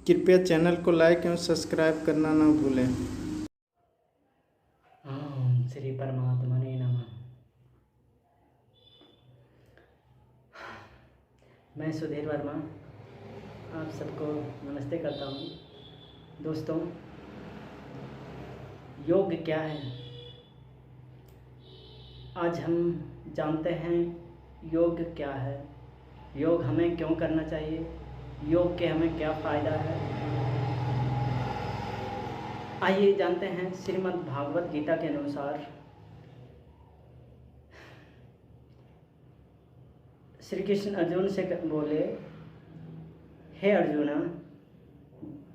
कृपया चैनल को लाइक एवं सब्सक्राइब करना ना भूलें। ओम श्री परमात्मने नमः। मैं सुधीर वर्मा आप सबको नमस्ते करता हूँ। दोस्तों, योग क्या है आज हम जानते हैं। योग क्या है, योग हमें क्यों करना चाहिए, योग के हमें क्या फ़ायदा है, आइए जानते हैं। श्रीमद् भागवत गीता के अनुसार श्री कृष्ण अर्जुन से बोले, हे अर्जुना,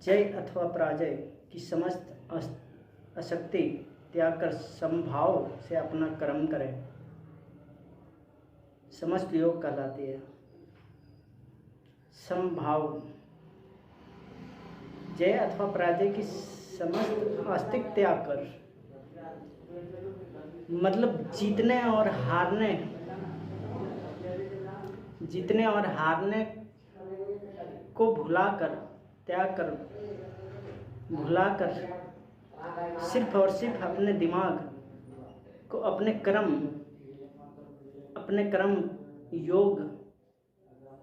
जय अथवा पराजय की समस्त अशक्ति त्याग कर समभाव से अपना कर्म करें। समस्त योग कहलाती है समभाव। जय अथवा पराजय की समस्त अस्तित्व त्याग कर, मतलब जीतने और हारने को भुलाकर सिर्फ और सिर्फ अपने दिमाग को अपने कर्म योग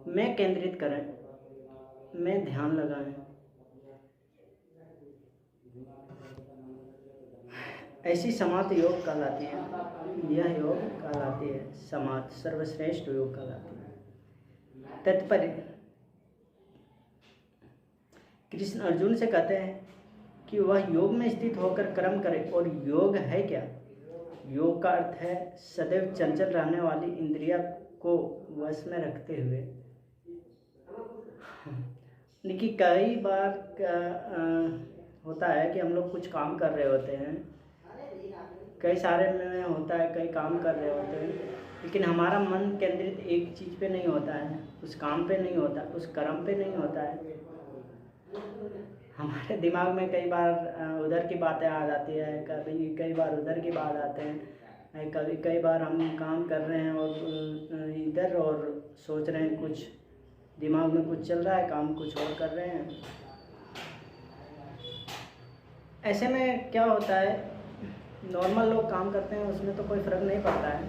में केंद्रित करें, में ध्यान लगाएं। ऐसी समाधि योग कहलाती है। यह योग कहलाती है समाधि, सर्वश्रेष्ठ योग कहलाती है। तात्पर्य, कृष्ण अर्जुन से कहते हैं कि वह योग में स्थित होकर कर्म करे। और योग है क्या? योग का अर्थ है सदैव चंचल रहने वाली इंद्रिया को वश में रखते हुए। देखिए, कई बार होता है कि हम लोग कुछ काम कर रहे होते हैं, कई सारे में होता है, कई काम कर रहे होते हैं, लेकिन हमारा मन केंद्रित एक चीज़ पे नहीं होता है, उस काम पे नहीं होता, उस कर्म पे नहीं होता है। हमारे दिमाग में कई बार उधर की बातें आ जाती है, कई बार उधर की बात आते हैं, कई बार हम काम कर रहे हैं और इधर और सोच रहे हैं, कुछ दिमाग में कुछ चल रहा है, काम कुछ और कर रहे हैं। ऐसे में क्या होता है, नॉर्मल लोग काम करते हैं उसमें तो कोई फ़र्क नहीं पड़ता है,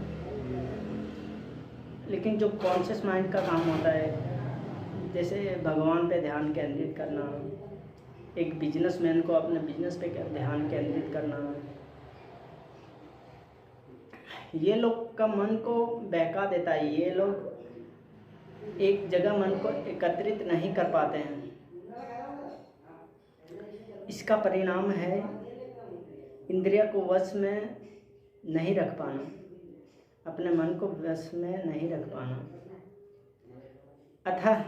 लेकिन जो कॉन्शियस माइंड का काम होता है, जैसे भगवान पे ध्यान केंद्रित करना, एक बिजनेसमैन को अपने बिजनेस पे ध्यान केंद्रित करना, ये लोग का मन को बहका देता है। ये लोग एक जगह मन को एकत्रित नहीं कर पाते हैं। इसका परिणाम है इंद्रिया को वश में नहीं रख पाना, अपने मन को वश में नहीं रख पाना। अतः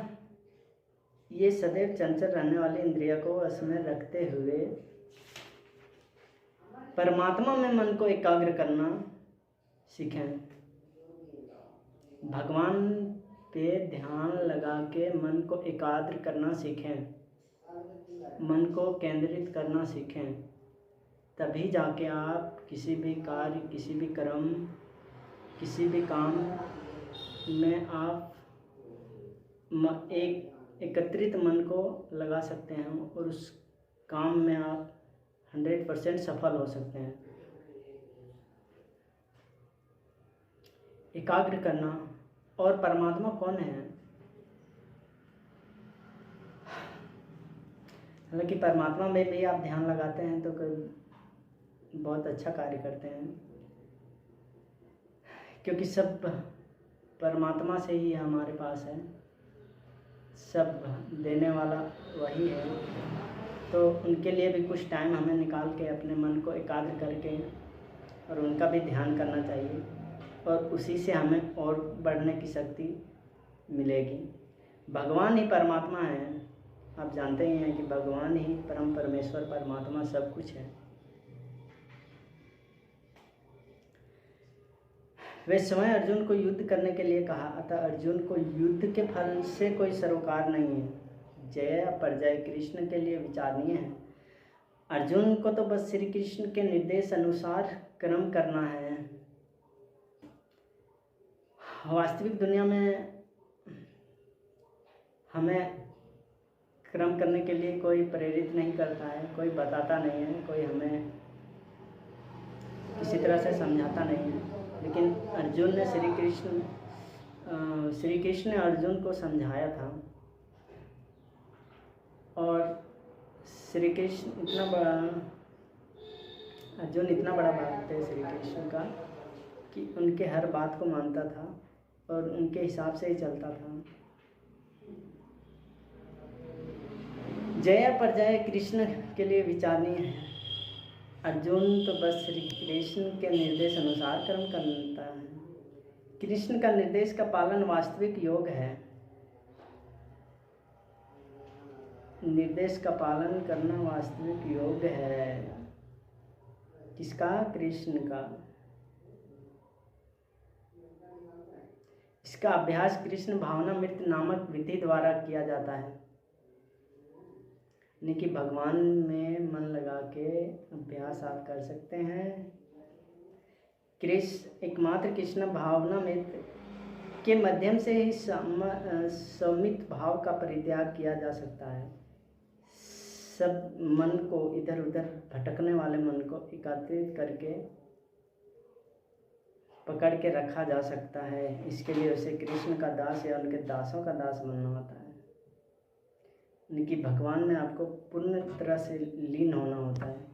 ये सदैव चंचल रहने वाली इंद्रिया को वश में रखते हुए परमात्मा में मन को एकाग्र करना सीखें। भगवान पे ध्यान लगा के मन को एकाग्र करना सीखें, मन को केंद्रित करना सीखें। तभी जाके आप किसी भी कार्य, किसी भी कर्म, किसी भी काम में आप एक एकत्रित मन को लगा सकते हैं और उस काम में आप 100% सफल हो सकते हैं। एकाग्र करना। और परमात्मा कौन है? हालांकि परमात्मा में भी आप ध्यान लगाते हैं तो बहुत अच्छा कार्य करते हैं, क्योंकि सब परमात्मा से ही हमारे पास है, सब देने वाला वही है। तो उनके लिए भी कुछ टाइम हमें निकाल के अपने मन को एकाग्र करके और उनका भी ध्यान करना चाहिए, और उसी से हमें और बढ़ने की शक्ति मिलेगी। भगवान ही परमात्मा है। आप जानते ही हैं कि भगवान ही परम परमेश्वर, परमात्मा सब कुछ है। वे स्वयं अर्जुन को युद्ध करने के लिए कहा, अतः अर्जुन को युद्ध के फल से कोई सरोकार नहीं है। जय या पराजय कृष्ण के लिए विचारणीय है। अर्जुन को तो बस श्री कृष्ण के निर्देश अनुसार कर्म करना है। वास्तविक दुनिया में हमें कर्म करने के लिए कोई प्रेरित नहीं करता है, कोई बताता नहीं है, कोई हमें किसी तरह से समझाता नहीं है। लेकिन अर्जुन ने श्री कृष्ण ने अर्जुन को समझाया था, और श्री कृष्ण अर्जुन इतना बड़ा भक्त है श्री कृष्ण का कि उनके हर बात को मानता था और उनके हिसाब से ही चलता था। जय परजय कृष्ण के लिए विचारणीय है। अर्जुन तो बस श्री कृष्ण के निर्देश अनुसार कर्म करता है। कृष्ण का निर्देश का पालन वास्तविक योग है। निर्देश का पालन करना वास्तविक योग है। किसका? कृष्ण का। इसका अभ्यास कृष्ण भावनामृत नामक विधि द्वारा किया जाता है, यानी कि भगवान में मन लगा के अभ्यास आप कर सकते हैं। एकमात्र कृष्ण भावनामृत के माध्यम से ही सौमित भाव का परित्याग किया जा सकता है। सब मन को इधर उधर भटकने वाले मन को एकत्रित करके पकड़ के रखा जा सकता है। इसके लिए उसे कृष्ण का दास या उनके दासों का दास बनना होता है, यानी कि भगवान में आपको पूर्ण तरह से लीन होना होता है।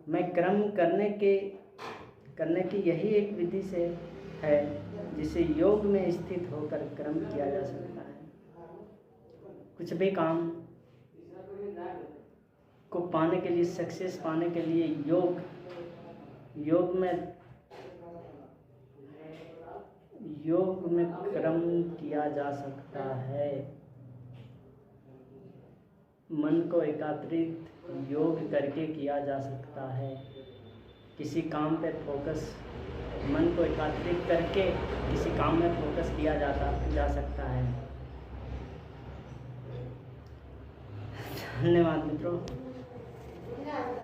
मैं कर्म करने की यही एक विधि से है जिसे योग में स्थित होकर कर्म किया जा सकता है। कुछ भी काम को पाने के लिए, सक्सेस पाने के लिए योग में कर्म किया जा सकता है। मन को एकाग्रित योग करके किया जा सकता है। किसी काम पे फोकस, मन को एकाग्रित करके किसी काम में फोकस किया जा सकता है। धन्यवाद मित्रों।